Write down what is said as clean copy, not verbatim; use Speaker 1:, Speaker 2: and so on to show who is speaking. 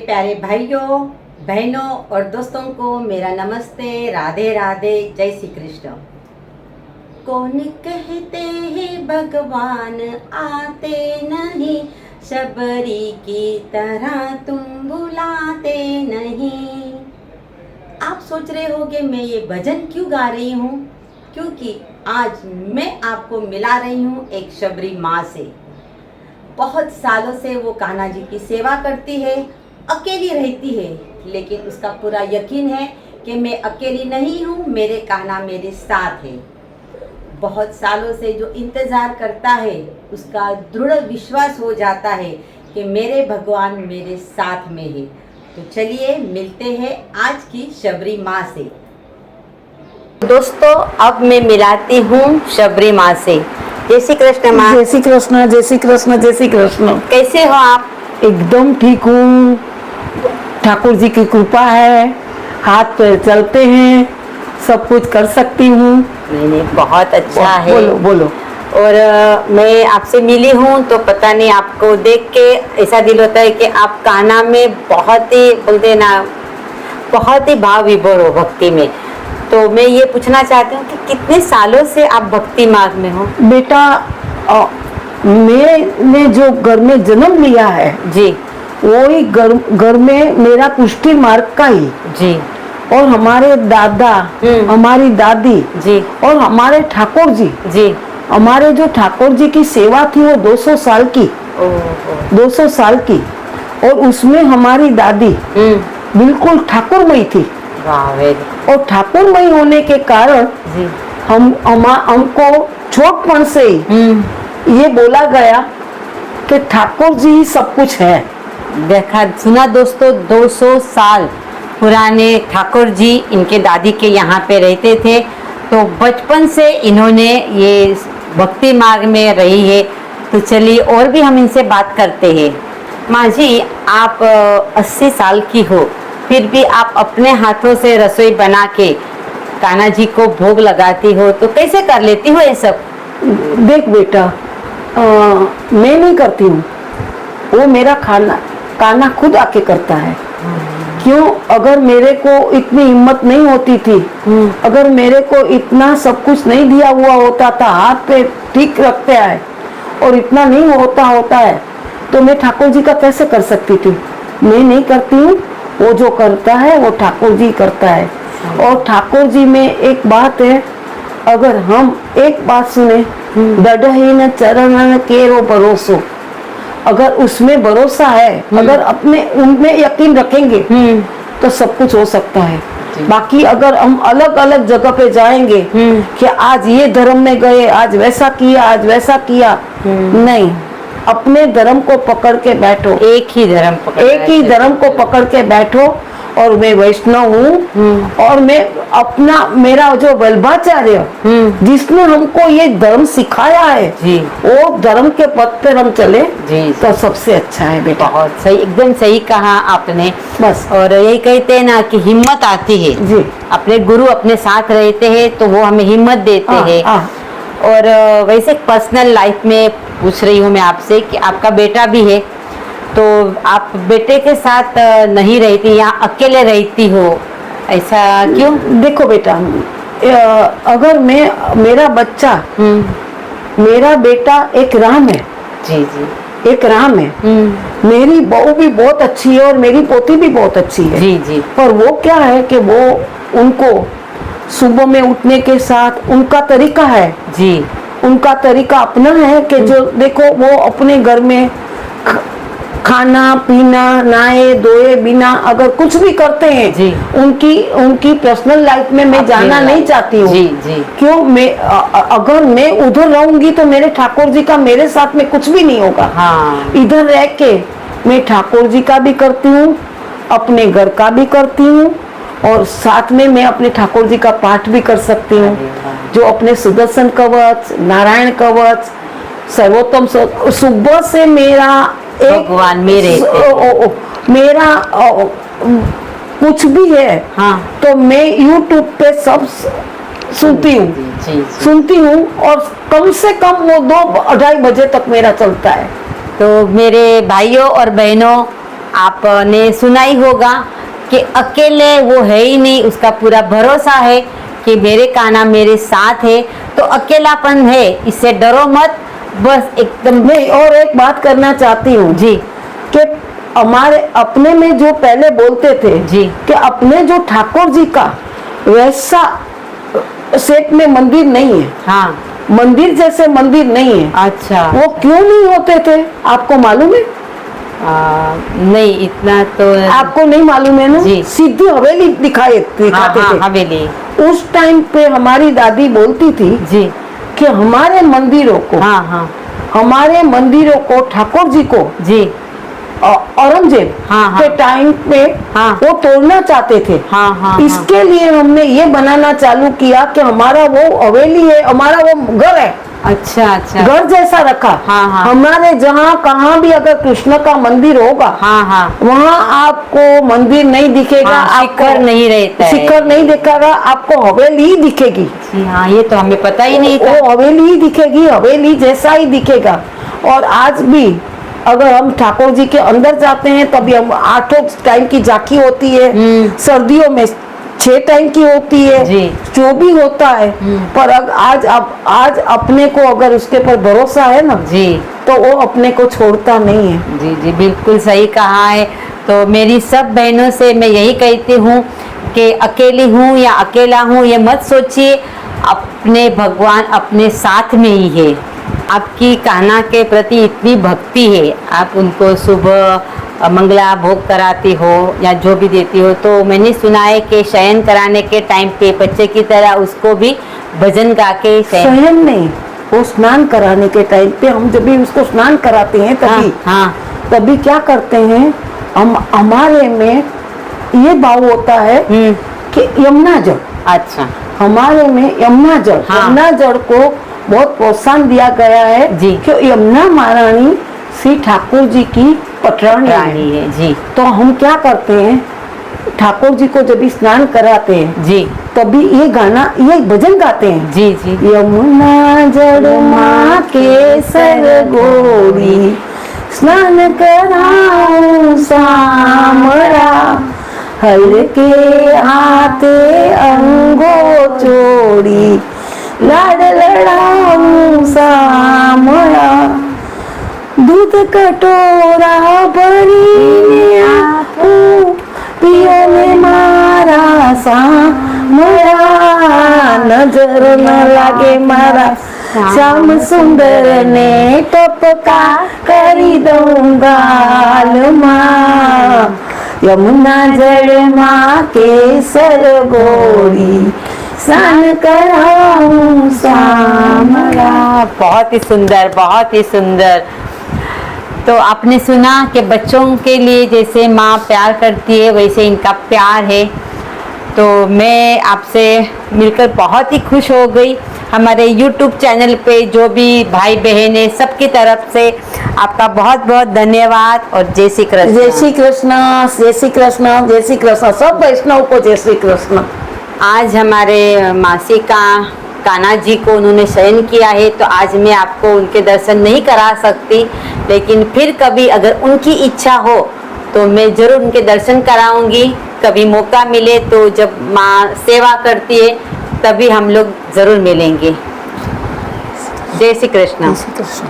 Speaker 1: प्यारे भाइयों बहनों और दोस्तों को मेरा नमस्ते, राधे राधे, जय श्री कृष्ण। कौन कहते हैं भगवान आते नहीं, शबरी की तरह तुम बुलाते नहीं। आप सोच रहे होंगे मैं ये भजन क्यों गा रही हूँ, क्योंकि आज मैं आपको मिला रही हूँ एक शबरी माँ से। बहुत सालों से वो कान्हा जी की सेवा करती है, अकेली रहती है, लेकिन उसका पूरा यकीन है कि मैं अकेली नहीं हूँ, मेरे कान्हा मेरे साथ है। बहुत सालों से जो इंतज़ार करता है उसका दृढ़ विश्वास हो जाता है कि मेरे भगवान मेरे साथ में है। तो चलिए मिलते हैं आज की शबरी माँ से। दोस्तों अब मैं मिलाती हूँ शबरी माँ से। जय श्री कृष्ण माँ।
Speaker 2: जय श्री कृष्ण, जय श्री कृष्ण, जय श्री कृष्ण।
Speaker 1: कैसे हो आप?
Speaker 2: एकदम ठीक हूँ, ठाकुर जी की कृपा है, हाथ पैर चलते हैं, सब कुछ कर सकती हूँ।
Speaker 1: नहीं, बहुत अच्छा है।
Speaker 2: बोलो बोलो।
Speaker 1: और मैं आपसे मिली हूँ तो पता नहीं, आपको देख के ऐसा दिल होता है कि आप कान्हा में बहुत ही बोलते ना, बहुत ही भाव विभोर हो भक्ति में। तो मैं ये पूछना चाहती हूँ कि कितने सालों से आप भक्ति मार्ग में हो?
Speaker 2: बेटा, मैंने जो घर में जन्म लिया है
Speaker 1: जी,
Speaker 2: वही घर में मेरा पुष्टि मार्ग का ही
Speaker 1: जी,
Speaker 2: और हमारे दादा, हमारी दादी
Speaker 1: जी,
Speaker 2: और हमारे ठाकुर जी,
Speaker 1: जी,
Speaker 2: हमारे जो ठाकुर जी की सेवा थी वो 200 साल की, 200 साल की। और उसमें हमारी दादी बिल्कुल ठाकुरमयी थी। और ठाकुरमयी होने के कारण हमको छोटपन से ही ये बोला गया कि ठाकुर जी ही सब कुछ है।
Speaker 1: देखा सुना दोस्तों, 200 साल पुराने ठाकुर जी इनके दादी के यहाँ पे रहते थे। तो बचपन से इन्होंने ये भक्ति मार्ग में रही है। तो चलिए और भी हम इनसे बात करते हैं। माँ जी, आप 80 साल की हो, फिर भी आप अपने हाथों से रसोई बना के कान्हा जी को भोग लगाती हो, तो कैसे कर लेती हो ये सब?
Speaker 2: देख बेटा, मैं नहीं करती हूँ, वो मेरा कान्हा खुद आके करता है। क्यों? अगर मेरे को इतनी हिम्मत नहीं होती थी, अगर मेरे को इतना सब कुछ नहीं दिया हुआ होता था, हाथ पे ठीक रखते हैं और इतना नहीं होता है, तो मैं ठाकुर जी का कैसे कर सकती थी? मैं नहीं करती हूँ, वो जो करता है वो ठाकुर जी करता है। और ठाकुर जी में एक बात है, अगर हम एक बात सुने, दृढ़हीन चरण केरो भरोसो, अगर उसमें भरोसा है, अगर अपने उनमें यकीन रखेंगे तो सब कुछ हो सकता है। बाकी अगर हम अलग अलग जगह पे जाएंगे कि आज ये धर्म में गए, आज वैसा किया, आज वैसा किया, नहीं, अपने धर्म को पकड़ के बैठो। एक ही धर्म को पकड़ के बैठो। और मैं वैष्णव हूँ, और मैं अपना, मेरा जो वल्लभाचार्य जिसने हमको ये धर्म सिखाया है, वो धर्म के पथ पर हम चले तो सबसे अच्छा है बेटा।
Speaker 1: बहुत सही, एकदम सही कहा आपने।
Speaker 2: बस,
Speaker 1: और यही कहते हैं ना कि हिम्मत आती है
Speaker 2: जी,
Speaker 1: अपने गुरु अपने साथ रहते हैं तो वो हमें हिम्मत देते हैं। और वैसे पर्सनल लाइफ में पूछ रही हूँ मैं आपसे कि आपका बेटा भी है, तो आप बेटे के साथ नहीं रहती, यहाँ अकेले रहती हो, ऐसा क्यों?
Speaker 2: देखो बेटा, अगर मेरा बच्चा, मेरा बेटा एक राम है।
Speaker 1: जी जी,
Speaker 2: एक राम है। मेरी बहू भी बहुत अच्छी है और मेरी पोती भी बहुत अच्छी है।
Speaker 1: जी जी।
Speaker 2: पर वो क्या है कि वो, उनको सुबह में उठने के साथ उनका तरीका है
Speaker 1: जी, उनका
Speaker 2: तरीका अपना है कि जो देखो, वो अपने घर में खाना पीना, नहाए धोए बिना अगर कुछ भी करते हैं जी, उनकी पर्सनल लाइफ में मैं जाना नहीं चाहती हूँ।
Speaker 1: जी जी।
Speaker 2: क्यों? अगर मैं उधर रहूंगी तो मेरे ठाकुर जी का मेरे साथ में कुछ भी नहीं होगा। हाँ। इधर रह के मैं ठाकुर जी का भी करती हूँ, अपने घर का भी करती हूँ, और साथ में मैं अपने ठाकुर जी का पाठ भी कर सकती हूँ, जो अपने सुदर्शन कवच, नारायण कवच, सर्वोत्तम। सुबह से मेरा
Speaker 1: भगवान मेरे
Speaker 2: मेरा कुछ भी है, हाँ, तो मैं YouTube पे सब सुनती हूँ, और कम से कम वो 2-2:30 बजे तक मेरा चलता है।
Speaker 1: तो मेरे भाइयों और बहनों, आपने सुना ही होगा कि अकेले वो है ही नहीं, उसका पूरा भरोसा है कि मेरे कान्हा मेरे साथ है, तो अकेलापन है इससे डरो मत, बस एकदम।
Speaker 2: नहीं, और एक बात करना चाहती हूँ
Speaker 1: जी
Speaker 2: कि हमारे अपने में जो पहले बोलते थे
Speaker 1: जी
Speaker 2: कि अपने जो ठाकुर जी का वैसा सेट में मंदिर नहीं है,
Speaker 1: हाँ,
Speaker 2: मंदिर जैसे मंदिर नहीं है।
Speaker 1: अच्छा,
Speaker 2: वो क्यों नहीं होते थे आपको मालूम है?
Speaker 1: नहीं इतना तो
Speaker 2: आपको नहीं मालूम है ना?
Speaker 1: जी।
Speaker 2: सीधी हवेली दिखाते
Speaker 1: हाँ, हाँ,
Speaker 2: थे।
Speaker 1: हवेली,
Speaker 2: उस टाइम पे हमारी दादी बोलती थी
Speaker 1: जी,
Speaker 2: कि हमारे मंदिरों को,
Speaker 1: हाँ, हाँ,
Speaker 2: हमारे मंदिरों को ठाकुर जी को
Speaker 1: जी,
Speaker 2: औरंगजेब
Speaker 1: हाँ, हाँ,
Speaker 2: के टाइम पे
Speaker 1: हाँ,
Speaker 2: वो तोड़ना चाहते थे।
Speaker 1: हाँ, हाँ,
Speaker 2: इसके लिए हमने ये बनाना चालू किया कि हमारा वो हवेली है, हमारा वो घर है,
Speaker 1: अच्छा, अच्छा,
Speaker 2: घर जैसा रखा।
Speaker 1: हाँ, हाँ,
Speaker 2: हमारे जहाँ कहाँ भी अगर कृष्ण का मंदिर होगा,
Speaker 1: हाँ, हाँ,
Speaker 2: वहाँ आपको मंदिर नहीं दिखेगा,
Speaker 1: हाँ,
Speaker 2: आपको
Speaker 1: शिखर नहीं रहता है।
Speaker 2: शिखर नहीं दिखेगा, आपको हवेली ही दिखेगी।
Speaker 1: जी हाँ, ये तो हमें पता ही नहीं था।
Speaker 2: वो हवेली ही दिखेगी, हवेली जैसा ही दिखेगा। और आज भी अगर हम ठाकुर जी के अंदर जाते हैं तभी हम 8 टाइम की झांकी होती है, सर्दियों में 6 टाइम की होती है,
Speaker 1: जी।
Speaker 2: जो भी होता है। पर आज अपने को अगर उसके पर भरोसा है ना,
Speaker 1: जी
Speaker 2: तो वो अपने को छोड़ता नहीं है।
Speaker 1: जी जी, बिल्कुल सही कहा है। तो मेरी सब बहनों से मैं यही कहती हूँ कि अकेली हूँ या अकेला हूँ ये मत सोचिए, अपने भगवान अपने साथ में ही है। आपकी कान्हा के प्रति इतनी भक्ति है, आप उनको सुबह मंगला भोग कराती हो या जो भी देती हो, तो मैंने सुना है कि शयन कराने के टाइम पे बच्चे की तरह उसको भी भजन गा के
Speaker 2: शयन नहीं, वो स्नान कराने के टाइम पे हम जब भी उसको स्नान कराते हैं तभी,
Speaker 1: हाँ,
Speaker 2: तभी क्या करते हैं हम, हमारे में ये भाव होता है कि यमुना जल,
Speaker 1: अच्छा,
Speaker 2: हमारे में यमुना जल,
Speaker 1: हाँ।
Speaker 2: यमुना जल को बहुत प्रोत्साहन दिया गया है
Speaker 1: जी।
Speaker 2: कि यमुना महारानी श्री ठाकुर जी की पटरानी
Speaker 1: रानी है जी।
Speaker 2: तो हम क्या करते हैं, ठाकुर जी को जब भी स्नान कराते हैं
Speaker 1: जी
Speaker 2: तभी ये गाना, ये भजन गाते हैं।
Speaker 1: जी जी,
Speaker 2: यमुना जल माँ के सर गोरी, स्नान कराऊं सामरा, हर के हाथे अंगो चोरी, लाड लड़ाऊं सामरा, दूध कटोरा भरी आपू, पियो ने मारा सामरा, नजर न लागे मारा श्याम सुंदर ने टपका करी दऊं गाल माँ, यमुना जल माँ के सर गोरी, स्नान कराऊं सामरा।
Speaker 1: बहुत ही सुंदर, बहुत ही सुंदर। तो आपने सुना कि बच्चों के लिए जैसे माँ प्यार करती है वैसे इनका प्यार है। तो मैं आपसे मिलकर बहुत ही खुश हो गई। हमारे YouTube चैनल पे जो भी भाई बहन है सबकी तरफ से आपका बहुत बहुत धन्यवाद और जय श्री कृष्ण।
Speaker 2: जय श्री कृष्ण, जय श्री कृष्ण, जय श्री कृष्ण, सब वैष्णव को जय श्री कृष्ण।
Speaker 1: आज हमारे मासी का कान्हा जी को उन्होंने शयन किया है, तो आज मैं आपको उनके दर्शन नहीं करा सकती, लेकिन फिर कभी अगर उनकी इच्छा हो तो मैं ज़रूर उनके दर्शन कराऊंगी। कभी मौका मिले तो जब माँ सेवा करती है तभी हम लोग ज़रूर मिलेंगे। जय श्री कृष्ण।
Speaker 2: जय श्री कृष्ण।